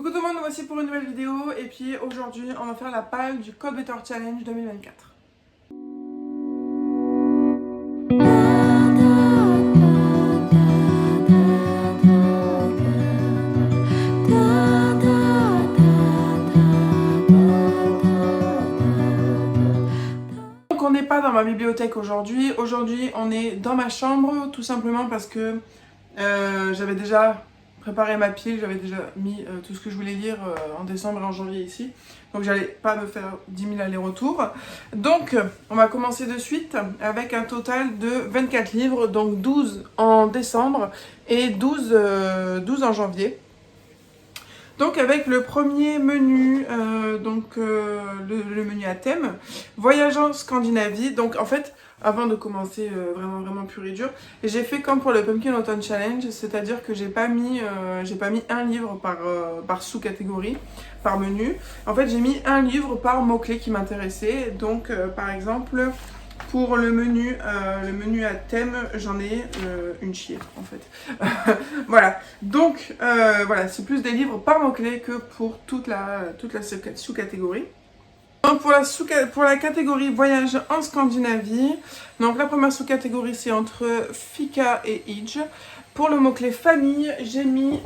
Coucou tout le monde, voici pour une nouvelle vidéo et puis aujourd'hui on va faire la palle du Cold Butter Challenge 2024. Donc on n'est pas dans ma bibliothèque aujourd'hui, on est dans ma chambre tout simplement parce que j'avais déjà préparé ma pile, j'avais déjà mis tout ce que je voulais lire en décembre et en janvier ici. Donc j'allais pas me faire 10 000 allers-retours. Donc on va commencer de suite avec un total de 24 livres, donc 12 en décembre et 12 en janvier. Donc avec le premier menu, le menu à thème, voyage en Scandinavie. Donc en fait, avant de commencer vraiment pur et dur, j'ai fait comme pour le Pumpkin Autumn Challenge, c'est-à-dire que j'ai pas mis un livre par sous-catégorie, par menu. En fait, j'ai mis un livre par mot-clé qui m'intéressait. Donc par exemple, pour le menu à thème, j'en ai une chier en fait. Voilà, donc voilà, c'est plus des livres par mots-clés que pour toute la sous-catégorie. Donc pour la catégorie voyage en Scandinavie, donc la première sous-catégorie c'est entre Fika et Idge. Pour le mot-clé famille, j'ai mis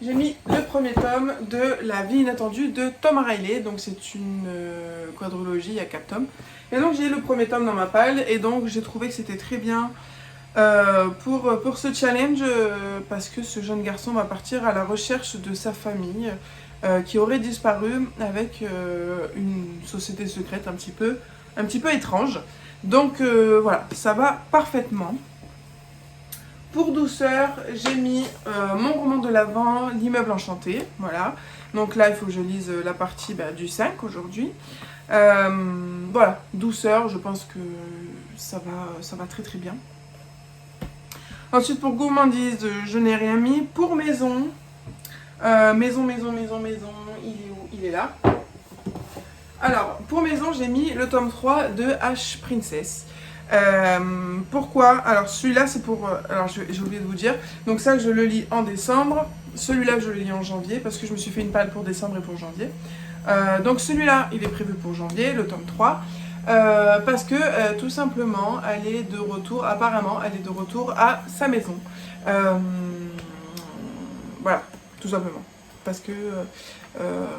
le premier tome de La vie inattendue de Tom Riley. Donc c'est une quadrologie, il y a 4 tomes. Et donc j'ai le premier tome dans ma palle et donc j'ai trouvé que c'était très bien pour ce challenge parce que ce jeune garçon va partir à la recherche de sa famille qui aurait disparu avec une société secrète un petit peu étrange. Donc voilà, ça va parfaitement. Pour douceur, j'ai mis mon roman de l'Avent, L'immeuble enchanté. Voilà. Donc là, il faut que je lise la partie du 5 aujourd'hui. Voilà, douceur, je pense que ça va très bien. Ensuite, pour gourmandise, je n'ai rien mis. Pour maison, maison, il est où? Il est là. Alors, pour maison, j'ai mis le tome 3 de H Princess. Pourquoi? Alors celui-là c'est pour... alors j'ai oublié de vous dire. Donc ça je le lis en décembre. Celui-là je le lis en janvier parce que je me suis fait une palle pour décembre et pour janvier. Donc celui-là il est prévu pour janvier, le tome 3. Parce que tout simplement elle est de retour, apparemment elle est de retour à sa maison. Voilà, tout simplement. Parce que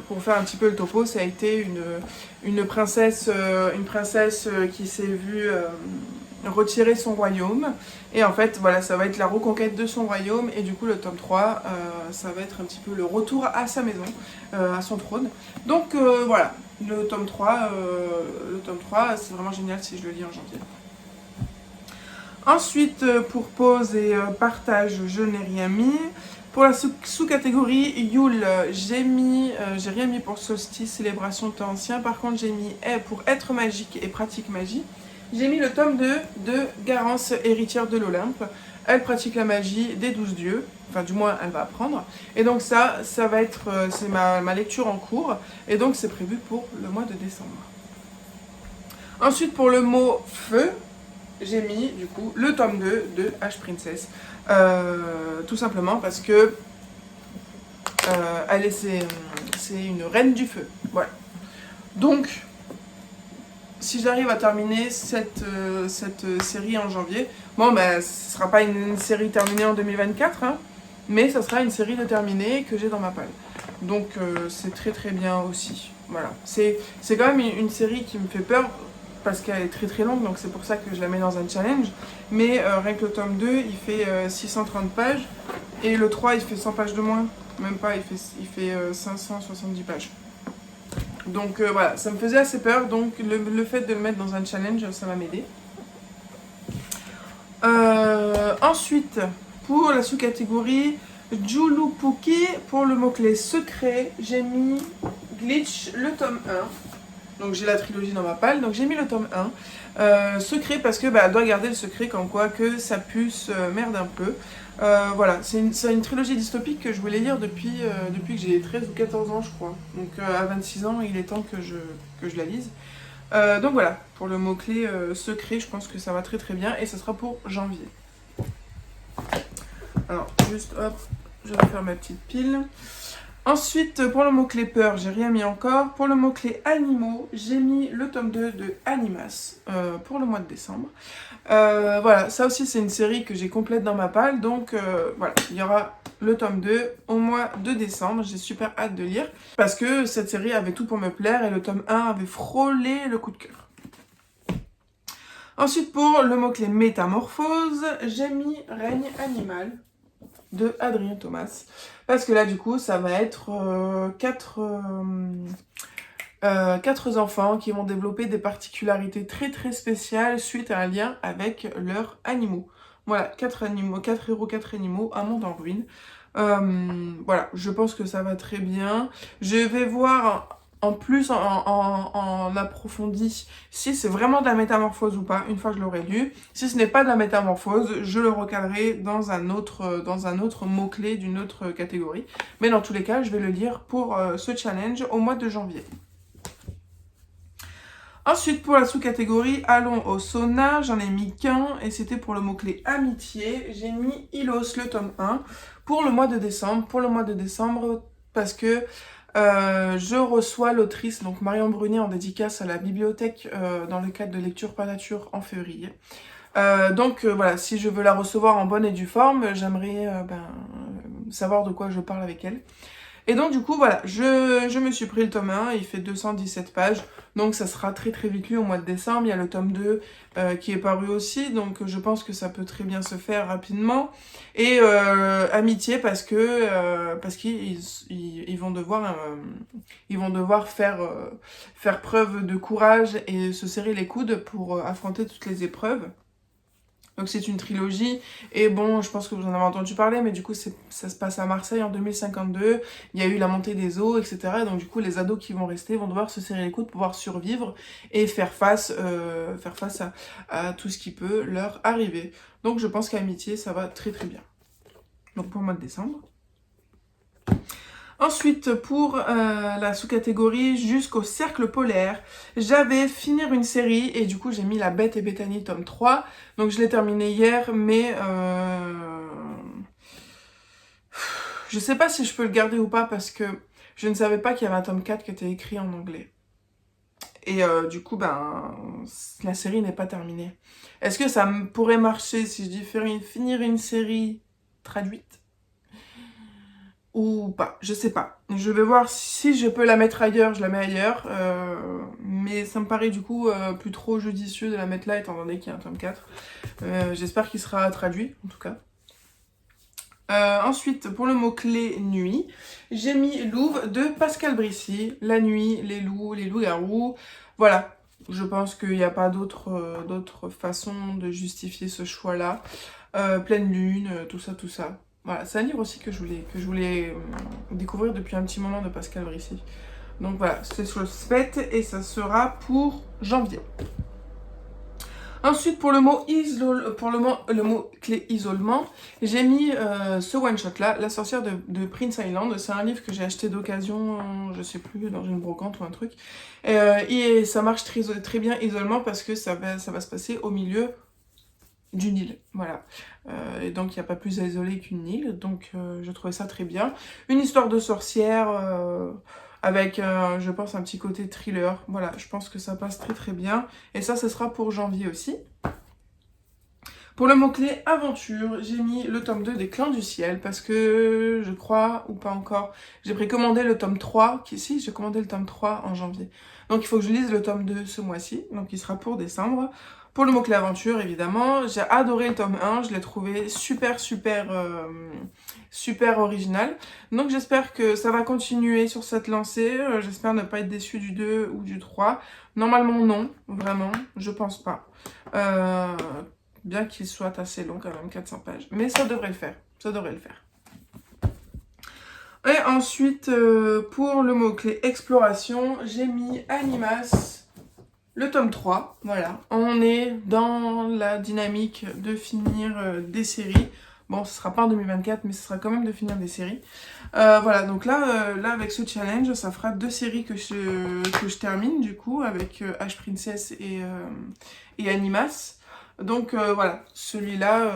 pour faire un petit peu le topo, ça a été une princesse qui s'est vue retirer son royaume. Et en fait, voilà, ça va être la reconquête de son royaume. Et du coup, le tome 3, ça va être un petit peu le retour à sa maison, à son trône. Donc voilà, le tome 3 c'est vraiment génial si je le lis en janvier. Ensuite, pour pause et partage, je n'ai rien mis. Pour la sous-catégorie Yule, j'ai rien mis pour solstice, célébration de temps ancien. Par contre, j'ai mis pour être magique et pratique magie. J'ai mis le tome 2 de Garance, héritière de l'Olympe. Elle pratique la magie des 12 dieux. Enfin, du moins, elle va apprendre. Et donc ça va être, c'est ma lecture en cours. Et donc, c'est prévu pour le mois de décembre. Ensuite, pour le mot feu, j'ai mis du coup le tome 2 de H Princess. Tout simplement parce que c'est une reine du feu. Voilà. Donc, si j'arrive à terminer cette série en janvier, bon ben ce sera pas une série terminée en 2024, hein, mais ça sera une série de terminée que j'ai dans ma palle. Donc c'est très bien aussi. Voilà. C'est quand même une série qui me fait peur parce qu'elle est très longue, donc c'est pour ça que je la mets dans un challenge. Mais rien que le tome 2, il fait 630 pages, et le 3, il fait 100 pages de moins. Même pas, il fait 570 pages. Donc voilà, ça me faisait assez peur, donc le fait de le mettre dans un challenge, ça va m'aider. Ensuite, pour la sous-catégorie Julupuki, pour le mot-clé secret, j'ai mis Glitch, le tome 1. Donc j'ai la trilogie dans ma palle, donc j'ai mis le tome 1. Secret parce que elle doit garder le secret comme quoi que sa puce merde un peu. Voilà, c'est une trilogie dystopique que je voulais lire depuis que j'ai 13 ou 14 ans je crois. Donc à 26 ans il est temps que je la lise. Donc voilà, pour le mot-clé secret, je pense que ça va très bien et ça sera pour janvier. Alors juste hop, je vais faire ma petite pile. Ensuite, pour le mot-clé peur, j'ai rien mis encore. Pour le mot-clé animaux, j'ai mis le tome 2 de Animas pour le mois de décembre. Voilà, ça aussi c'est une série que j'ai complète dans ma palle, donc voilà, il y aura le tome 2 au mois de décembre. J'ai super hâte de lire, parce que cette série avait tout pour me plaire et le tome 1 avait frôlé le coup de cœur. Ensuite, pour le mot-clé métamorphose, j'ai mis Règne animal de Adrien Thomas. Parce que là, du coup, ça va être 4 enfants qui vont développer des particularités très très spéciales suite à un lien avec leurs animaux. Voilà, 4 animaux, 4 héros, 4 animaux, un monde en ruine. Voilà, je pense que ça va très bien. Je vais voir en plus en approfondi si c'est vraiment de la métamorphose ou pas, une fois que je l'aurai lu. Si ce n'est pas de la métamorphose, je le recadrerai dans un autre mot-clé d'une autre catégorie. Mais dans tous les cas, je vais le lire pour ce challenge au mois de janvier. Ensuite, pour la sous-catégorie, allons au sauna, j'en ai mis qu'un, et c'était pour le mot-clé amitié. J'ai mis Ilos, le tome 1, pour le mois de décembre. Pour le mois de décembre, parce que je reçois l'autrice, donc Marion Brunet, en dédicace à la bibliothèque dans le cadre de Lecture par Nature en février. Donc voilà, si je veux la recevoir en bonne et due forme, j'aimerais savoir de quoi je parle avec elle. Et donc du coup voilà, je me suis pris le tome 1, il fait 217 pages, donc ça sera très très vite lu au mois de décembre. Il y a le tome 2 qui est paru aussi, donc je pense que ça peut très bien se faire rapidement. Et amitié parce qu'ils vont devoir faire preuve de courage et se serrer les coudes pour affronter toutes les épreuves. Donc c'est une trilogie, et bon, je pense que vous en avez entendu parler, mais du coup ça se passe à Marseille en 2052, il y a eu la montée des eaux, etc. Et donc du coup les ados qui vont rester vont devoir se serrer les coudes pour pouvoir survivre et faire face à tout ce qui peut leur arriver. Donc je pense qu'Amitié, ça va très très bien. Donc pour le mois de décembre. Ensuite, pour la sous-catégorie jusqu'au cercle polaire, j'avais finir une série et du coup j'ai mis La Bête et Bethany tome 3. Donc je l'ai terminé hier, mais je sais pas si je peux le garder ou pas parce que je ne savais pas qu'il y avait un tome 4 qui était écrit en anglais. Et du coup, la série n'est pas terminée. Est-ce que ça pourrait marcher si je dis finir une série traduite ? Ou pas, je sais pas. Je vais voir si je peux la mettre ailleurs, je la mets ailleurs. Mais ça me paraît du coup plus trop judicieux de la mettre là, étant donné qu'il y a un tome 4. J'espère qu'il sera traduit, en tout cas. Ensuite, pour le mot-clé nuit, j'ai mis Louve de Pascal Brissy. La nuit, les loups, les loups-garous. Voilà, je pense qu'il n'y a pas d'autre façon de justifier ce choix-là. Pleine lune, tout ça, tout ça. Voilà, c'est un livre aussi que je voulais découvrir depuis un petit moment de Pascal Brissy. Donc voilà, c'est chose faite et ça sera pour janvier. Ensuite, pour le mot clé isolement, j'ai mis ce one-shot là, La sorcière de Prince Island. C'est un livre que j'ai acheté d'occasion, je sais plus, dans une brocante ou un truc. Et ça marche très, très bien isolement parce que ça va se passer au milieu d'une île, voilà. Et donc il n'y a pas plus à isoler qu'une île, donc je trouvais ça très bien. Une histoire de sorcière avec, je pense, un petit côté thriller. Voilà, je pense que ça passe très très bien. Et ça, ce sera pour janvier aussi. Pour le mot-clé aventure, j'ai mis le tome 2 des Clans du Ciel parce que je crois, ou pas encore, j'ai précommandé le tome 3, si, j'ai commandé le tome 3 en janvier. Donc il faut que je lise le tome 2 ce mois-ci, donc il sera pour décembre. Pour le mot-clé aventure, évidemment, j'ai adoré le tome 1, je l'ai trouvé super original. Donc j'espère que ça va continuer sur cette lancée, j'espère ne pas être déçue du 2 ou du 3. Normalement non, vraiment, je pense pas. Bien qu'il soit assez long quand même, 400 pages. Mais ça devrait le faire, ça devrait le faire. Et ensuite, pour le mot-clé exploration, j'ai mis Animas. Le tome 3, voilà, on est dans la dynamique de finir des séries. Bon, ce sera pas en 2024, mais ce sera quand même de finir des séries. Voilà, donc là avec ce challenge, ça fera 2 séries que je termine, du coup, avec H Princess et Animas. Donc voilà, celui-là,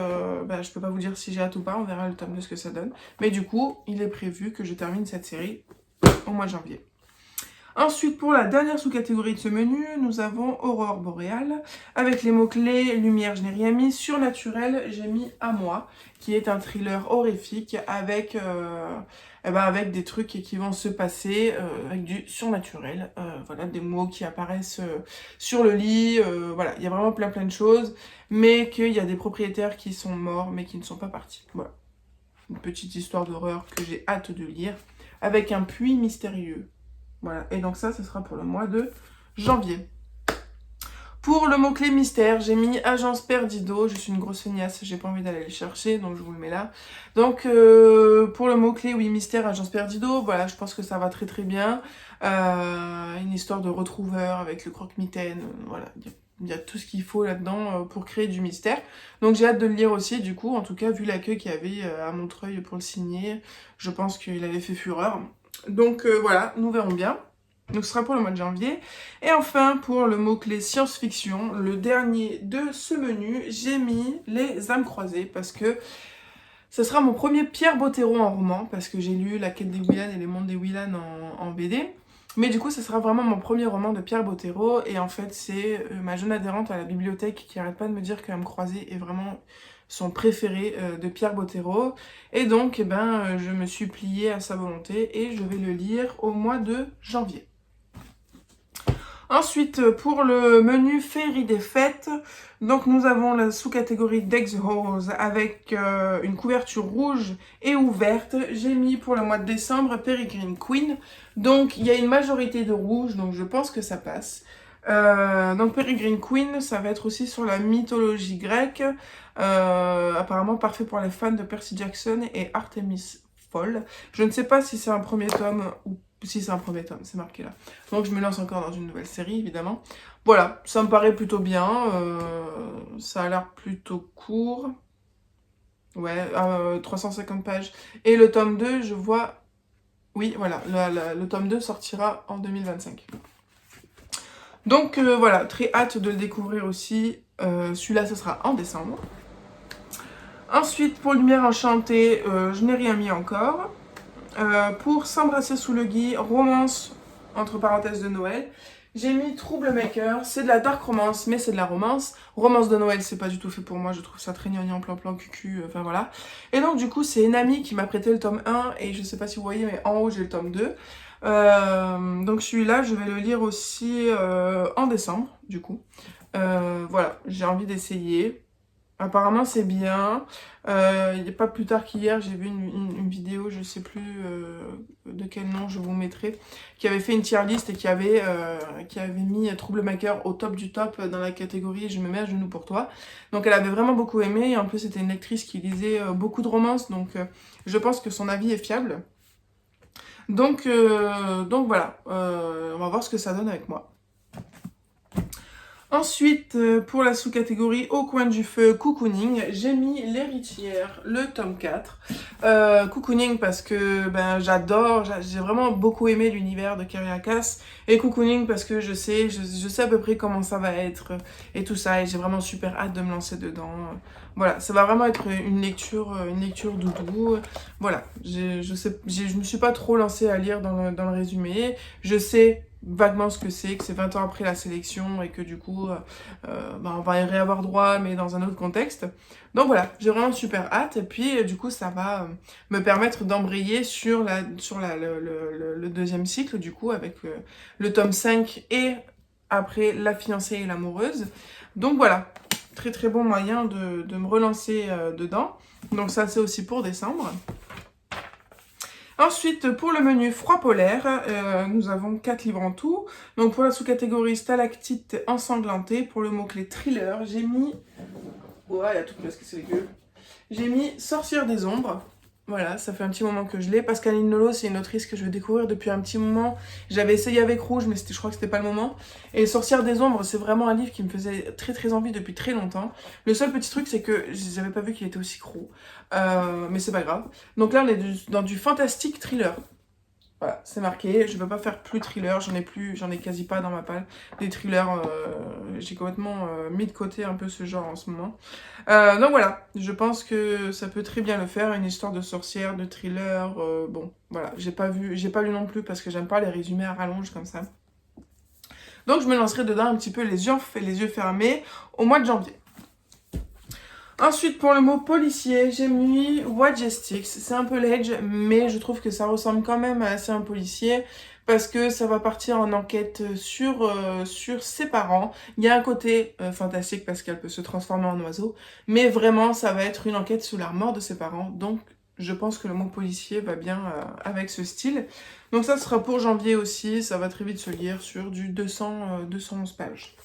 je peux pas vous dire si j'ai hâte ou pas, on verra le tome 2 ce que ça donne. Mais du coup, il est prévu que je termine cette série au mois de janvier. Ensuite, pour la dernière sous-catégorie de ce menu, nous avons Aurore boréale. Avec les mots-clés lumière, je n'ai rien mis. Surnaturel, j'ai mis À moi, qui est un thriller horrifique avec, avec des trucs qui vont se passer, avec du surnaturel. Voilà, des mots qui apparaissent sur le lit. Voilà, il y a vraiment plein de choses. Mais qu'il y a des propriétaires qui sont morts, mais qui ne sont pas partis. Voilà. Une petite histoire d'horreur que j'ai hâte de lire. Avec un puits mystérieux. Voilà, et donc ça, ce sera pour le mois de janvier. Pour le mot-clé mystère, j'ai mis Agence Perdido. Je suis une grosse feignasse, j'ai pas envie d'aller le chercher, donc je vous le mets là. Donc, pour le mot-clé, oui, mystère, Agence Perdido, voilà, je pense que ça va très bien. Une histoire de retrouveur avec le croque-mitaine, voilà, il y a tout ce qu'il faut là-dedans pour créer du mystère. Donc j'ai hâte de le lire aussi, du coup, en tout cas, vu l'accueil qu'il y avait à Montreuil pour le signer, je pense qu'il avait fait fureur. Donc voilà, nous verrons bien. Donc ce sera pour le mois de janvier. Et enfin, pour le mot-clé science-fiction, le dernier de ce menu, j'ai mis Les âmes croisées parce que ce sera mon premier Pierre Bottero en roman, parce que j'ai lu La quête des Willan et Les mondes des Willan en BD. Mais du coup, ce sera vraiment mon premier roman de Pierre Bottero. Et en fait, c'est ma jeune adhérente à la bibliothèque qui arrête pas de me dire qu'Âmes croisées est vraiment son préféré de Pierre Bottero. Et donc, je me suis pliée à sa volonté et je vais le lire au mois de janvier. Ensuite, pour le menu Féerie des fêtes, donc nous avons la sous-catégorie Dex Rose avec une couverture rouge et ouverte. J'ai mis pour le mois de décembre Peregrine Queen. Donc il y a une majorité de rouge, donc je pense que ça passe. Donc Peregrine Queen, ça va être aussi sur la mythologie grecque. Apparemment parfait pour les fans de Percy Jackson et Artemis Fowl. Je ne sais pas si c'est un premier tome ou si c'est un premier tome, c'est marqué là. Donc je me lance encore dans une nouvelle série, évidemment. Voilà, ça me paraît plutôt bien. Ça a l'air plutôt court. Ouais, 350 pages. Et le tome 2, je vois... Oui, voilà, le tome 2 sortira en 2025. Donc voilà, très hâte de le découvrir aussi. Celui-là, ce sera en décembre. Ensuite, pour Lumière Enchantée, je n'ai rien mis encore. Pour S'embrasser sous le gui, romance entre parenthèses de Noël, j'ai mis Troublemaker. C'est de la dark romance, mais c'est de la romance. Romance de Noël, c'est pas du tout fait pour moi, je trouve ça très gnangnan, plan cucu, enfin voilà. Et donc du coup, c'est une amie qui m'a prêté le tome 1, et je sais pas si vous voyez, mais en haut j'ai le tome 2. Donc celui-là, je vais le lire aussi en décembre, du coup. Voilà, j'ai envie d'essayer. Apparemment c'est bien. Il n'y a pas plus tard qu'hier, j'ai vu une vidéo, je sais plus de quel nom je vous mettrai, qui avait fait une tier list et qui avait mis Troublemaker au top du top dans la catégorie Je me mets à genoux pour toi. Donc elle avait vraiment beaucoup aimé, et en plus c'était une lectrice qui lisait beaucoup de romances, donc je pense que son avis est fiable. Donc voilà, on va voir ce que ça donne avec moi. Ensuite, pour la sous-catégorie Au coin du feu, Cocooning, j'ai mis L'héritière, le tome 4. Cocooning parce que j'adore, j'ai vraiment beaucoup aimé l'univers de Carrie Cass. Et Cocooning parce que je sais à peu près comment ça va être et tout ça. Et j'ai vraiment super hâte de me lancer dedans. Voilà, ça va vraiment être une lecture doudou. Voilà, je me suis pas trop lancée à lire dans le résumé. Je sais vaguement ce que c'est 20 ans après la sélection et que du coup on va y réavoir droit mais dans un autre contexte. Donc voilà, j'ai vraiment super hâte, et puis du coup ça va me permettre d'embrayer sur le deuxième cycle du coup avec le tome 5 et après La fiancée et l'amoureuse. Donc voilà, très très bon moyen de me relancer dedans. Donc ça c'est aussi pour décembre. Ensuite, pour le menu Froid polaire, nous avons 4 livres en tout. Donc pour la sous-catégorie Stalactite ensanglantée, pour le mot-clé thriller, j'ai mis... Ouais, il y a tout parce que c'est dégueu. J'ai mis Sorcière des ombres. Voilà, ça fait un petit moment que je l'ai. Pascaline Lolo, c'est une autrice que je veux découvrir depuis un petit moment. J'avais essayé avec Rouge, mais je crois que c'était pas le moment. Et Sorcière des ombres, c'est vraiment un livre qui me faisait très très envie depuis très longtemps. Le seul petit truc, c'est que j'avais pas vu qu'il était aussi gros. Mais c'est pas grave. Donc là, on est dans du fantastique thriller. Voilà, c'est marqué. Je ne veux pas faire plus thriller, j'en ai quasi pas dans ma palle. Des thrillers, j'ai complètement mis de côté un peu ce genre en ce moment. Donc voilà, je pense que ça peut très bien le faire, une histoire de sorcière, de thriller, bon, voilà, j'ai pas lu non plus parce que j'aime pas les résumés à rallonge comme ça. Donc je me lancerai dedans un petit peu les yeux fermés au mois de janvier. Ensuite, pour le mot policier, j'ai mis Wajestix. C'est un peu l'edge, mais je trouve que ça ressemble quand même assez à un policier parce que ça va partir en enquête sur ses parents. Il y a un côté fantastique parce qu'elle peut se transformer en oiseau, mais vraiment, ça va être une enquête sur la mort de ses parents. Donc, je pense que le mot policier va bien avec ce style. Donc ça sera pour janvier aussi, ça va très vite se lire sur du 211 pages.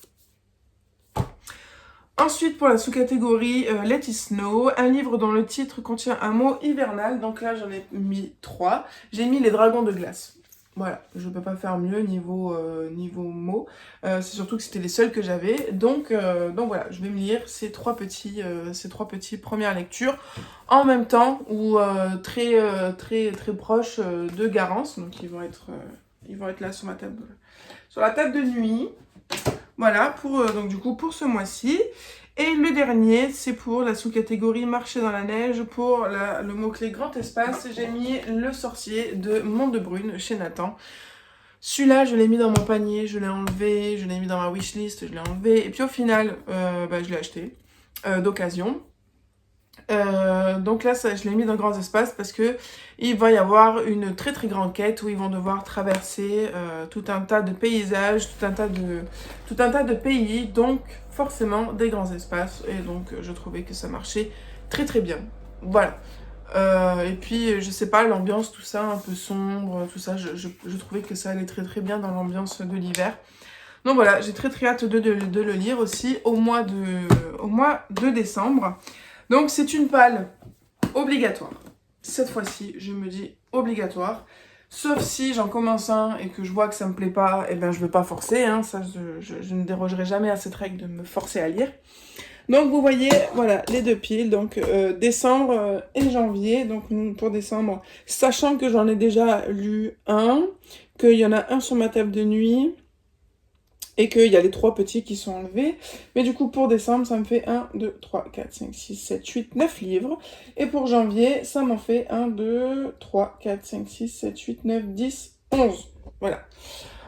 Ensuite, pour la sous-catégorie Let It Snow, un livre dont le titre contient un mot hivernal. Donc là, j'en ai mis 3. J'ai mis les dragons de glace. Voilà, je ne peux pas faire mieux niveau mots. C'est surtout que c'était les seuls que j'avais. Donc voilà, je vais me lire ces trois petits premières lectures en même temps ou très proches de Garance. Donc ils vont être là sur la table de nuit. Voilà, donc du coup pour ce mois-ci. Et le dernier, c'est pour la sous-catégorie Marcher dans la neige. Pour le mot-clé grand espace, j'ai mis Le sorcier de Mondebrune chez Nathan. Celui-là, je l'ai mis dans mon panier, je l'ai enlevé, je l'ai mis dans ma wishlist, je l'ai enlevé. Et puis au final, je l'ai acheté d'occasion. Donc là, je l'ai mis dans grands espaces parce que il va y avoir une très très grande quête où ils vont devoir traverser tout un tas de paysages, tout un tas de pays, donc forcément des grands espaces. Et donc je trouvais que ça marchait très très bien. Voilà. Et puis je sais pas, l'ambiance, tout ça, un peu sombre, tout ça, je trouvais que ça allait très très bien dans l'ambiance de l'hiver. Donc voilà, j'ai très très hâte de le lire aussi au mois de décembre. Donc c'est une palle obligatoire. Cette fois-ci, je me dis obligatoire. Sauf si j'en commence un et que je vois que ça me plaît pas, et ben je vais pas forcer. Hein, ça, je ne dérogerai jamais à cette règle de me forcer à lire. Donc vous voyez, voilà, les deux piles, donc décembre et janvier. Donc pour décembre, sachant que j'en ai déjà lu un, qu'il y en a un sur ma table de nuit, et qu'il y a les 3 petits qui sont enlevés. Mais du coup, pour décembre, ça me fait 1, 2, 3, 4, 5, 6, 7, 8, 9 livres. Et pour janvier, ça m'en fait 1, 2, 3, 4, 5, 6, 7, 8, 9, 10, 11. Voilà.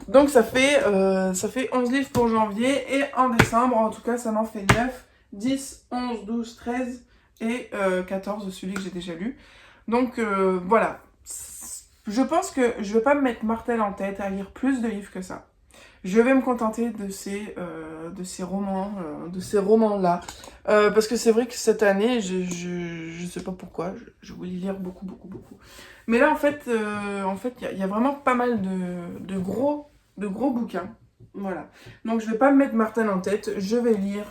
Donc ça fait 11 livres pour janvier. Et en décembre, en tout cas, ça m'en fait 9, 10, 11, 12, 13 et 14, celui que j'ai déjà lu. Donc voilà. Je pense que je ne vais pas me mettre martel en tête à lire plus de livres que ça. Je vais me contenter de ces romans-là. Parce que c'est vrai que cette année, je sais pas pourquoi, je voulais lire beaucoup, beaucoup, beaucoup. Mais là, en fait, il y a vraiment pas mal de gros bouquins. Voilà. Donc, je vais pas me mettre Martin en tête. Je vais lire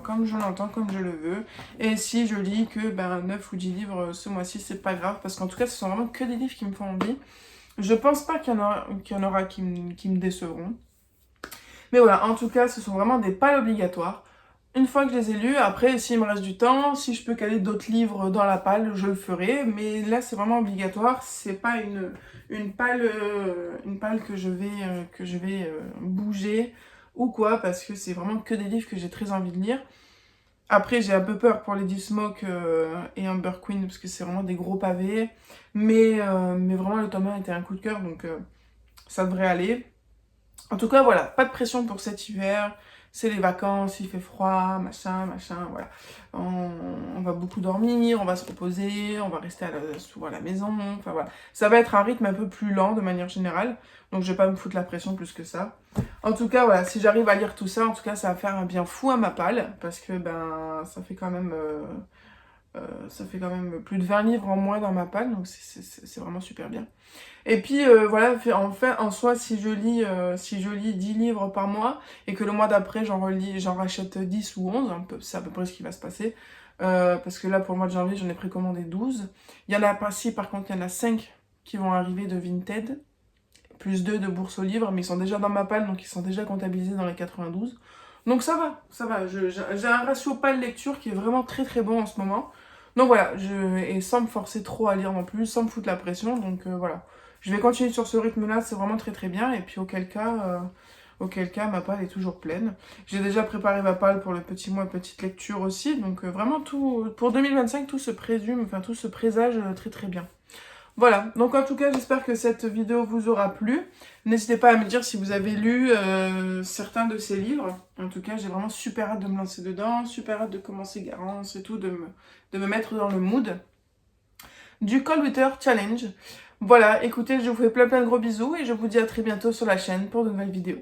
comme je l'entends, comme je le veux. Et si je lis que 9 ou 10 livres ce mois-ci, c'est pas grave. Parce qu'en tout cas, ce sont vraiment que des livres qui me font envie. Je pense pas qu'il y en aura qui me décevront. Mais voilà, en tout cas, ce sont vraiment des pales obligatoires. Une fois que je les ai lus, après, s'il me reste du temps, si je peux caler d'autres livres dans la palle, je le ferai. Mais là, c'est vraiment obligatoire. C'est pas une palle que je vais bouger ou quoi, parce que c'est vraiment que des livres que j'ai très envie de lire. Après, j'ai un peu peur pour Lady Smoke et Amber Queen, parce que c'est vraiment des gros pavés. Mais vraiment, le tome 1 était un coup de cœur, donc ça devrait aller. En tout cas, voilà, pas de pression pour cet hiver. C'est les vacances, il fait froid, machin, voilà. On va beaucoup dormir, on va se reposer, on va rester souvent à la maison, enfin voilà. Ça va être un rythme un peu plus lent de manière générale, donc je vais pas me foutre la pression plus que ça. En tout cas, voilà, si j'arrive à lire tout ça, en tout cas, ça va faire un bien fou à ma palle, parce que ça fait quand même plus de 20 livres en moins dans ma palle, donc c'est vraiment super bien. Et puis voilà, en soi, si je lis 10 livres par mois et que le mois d'après j'en rachète 10 ou 11, c'est à peu près ce qui va se passer. Parce que là, pour le mois de janvier, j'en ai précommandé 12. Il y en a pas si, par contre, il y en a 5 qui vont arriver de Vinted, plus 2 de Bourse aux livres, mais ils sont déjà dans ma palle, donc ils sont déjà comptabilisés dans les 92. Donc ça va. J'ai un ratio palle lecture qui est vraiment très très bon en ce moment. Donc voilà, et sans me forcer trop à lire non plus, sans me foutre la pression, donc voilà. je vais continuer sur ce rythme-là, c'est vraiment très très bien. Et puis auquel cas, ma palle est toujours pleine. J'ai déjà préparé ma palle pour le petit mois, petite lecture aussi. Donc vraiment tout, pour 2025, tout se présume, enfin tout se présage très très bien. Voilà, donc en tout cas, j'espère que cette vidéo vous aura plu. N'hésitez pas à me dire si vous avez lu certains de ces livres. En tout cas, j'ai vraiment super hâte de me lancer dedans, super hâte de commencer Garance et tout, de me mettre dans le mood du Cold Water Challenge. Voilà, écoutez, je vous fais plein de gros bisous et je vous dis à très bientôt sur la chaîne pour de nouvelles vidéos.